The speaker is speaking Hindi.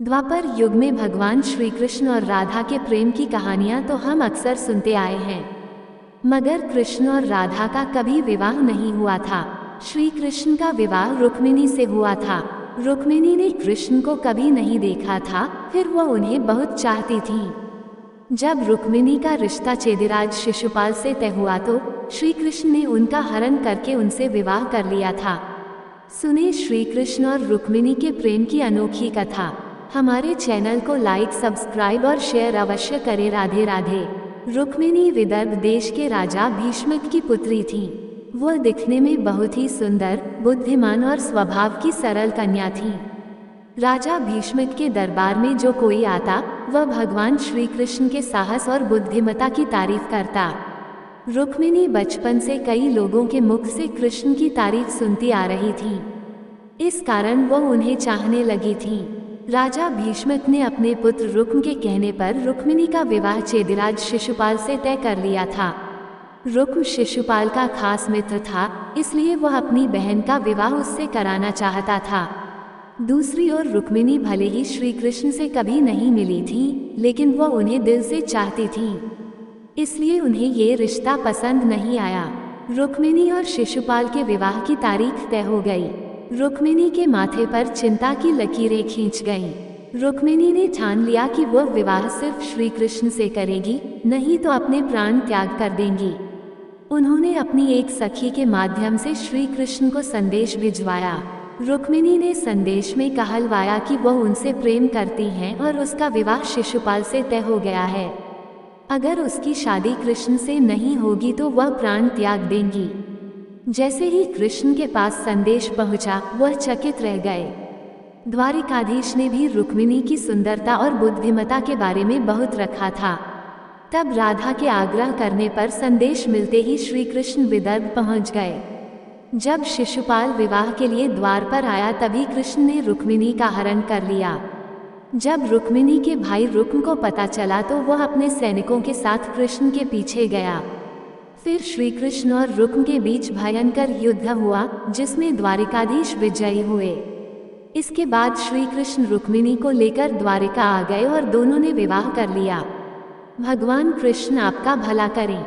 द्वापर युग में भगवान श्री कृष्ण और राधा के प्रेम की कहानियां तो हम अक्सर सुनते आए हैं, मगर कृष्ण और राधा का कभी विवाह नहीं हुआ था। श्री कृष्ण का विवाह रुक्मिणी से हुआ था। रुक्मिणी ने कृष्ण को कभी नहीं देखा था, फिर वह उन्हें बहुत चाहती थी। जब रुक्मिणी का रिश्ता चेदिराज शिशुपाल से तय हुआ तो श्री कृष्ण ने उनका हरण करके उनसे विवाह कर लिया था। सुने श्री कृष्ण और रुक्मिणी के प्रेम की अनोखी कथा। हमारे चैनल को लाइक, सब्सक्राइब और शेयर अवश्य करें। राधे राधे। रुक्मिणी विदर्भ देश के राजा भीष्मक की पुत्री थी। वह दिखने में बहुत ही सुंदर, बुद्धिमान और स्वभाव की सरल कन्या थी। राजा भीष्मक के दरबार में जो कोई आता, वह भगवान श्री कृष्ण के साहस और बुद्धिमत्ता की तारीफ करता। रुक्मिणी बचपन से कई लोगों के मुख से कृष्ण की तारीफ सुनती आ रही थी, इस कारण वह उन्हें चाहने लगी थी। राजा भीष्मक ने अपने पुत्र रुक्म के कहने पर रुक्मिणी का विवाह चेदिराज शिशुपाल से तय कर लिया था। रुक्म शिशुपाल का खास मित्र था, इसलिए वह अपनी बहन का विवाह उससे कराना चाहता था। दूसरी ओर रुक्मिणी भले ही श्री कृष्ण से कभी नहीं मिली थी, लेकिन वह उन्हें दिल से चाहती थी, इसलिए उन्हें ये रिश्ता पसंद नहीं आया। रुक्मिणी और शिशुपाल के विवाह की तारीख तय हो गई। रुक्मिणी के माथे पर चिंता की लकीरें खींच गईं। रुक्मिणी ने ठान लिया कि वह विवाह सिर्फ श्री कृष्ण से करेगी, नहीं तो अपने प्राण त्याग कर देंगी। उन्होंने अपनी एक सखी के माध्यम से श्री कृष्ण को संदेश भिजवाया। रुक्मिणी ने संदेश में कहलवाया कि वह उनसे प्रेम करती हैं और उसका विवाह शिशुपाल से तय हो गया है। अगर उसकी शादी कृष्ण से नहीं होगी तो वह प्राण त्याग देंगी। जैसे ही कृष्ण के पास संदेश पहुंचा, वह चकित रह गए। द्वारिकाधीश ने भी रुक्मिणी की सुंदरता और बुद्धिमत्ता के बारे में बहुत रखा था। तब राधा के आग्रह करने पर संदेश मिलते ही श्री कृष्ण विदर्भ पहुंच गए। जब शिशुपाल विवाह के लिए द्वार पर आया, तभी कृष्ण ने रुक्मिणी का हरण कर लिया। जब रुक्मिणी के भाई रुक्म को पता चला तो वह अपने सैनिकों के साथ कृष्ण के पीछे गया। फिर श्री कृष्ण और रुक्म के बीच भयंकर युद्ध हुआ, जिसमें द्वारिकाधीश विजयी हुए। इसके बाद श्री कृष्ण रुक्मिणी को लेकर द्वारिका आ गए और दोनों ने विवाह कर लिया। भगवान कृष्ण आपका भला करें।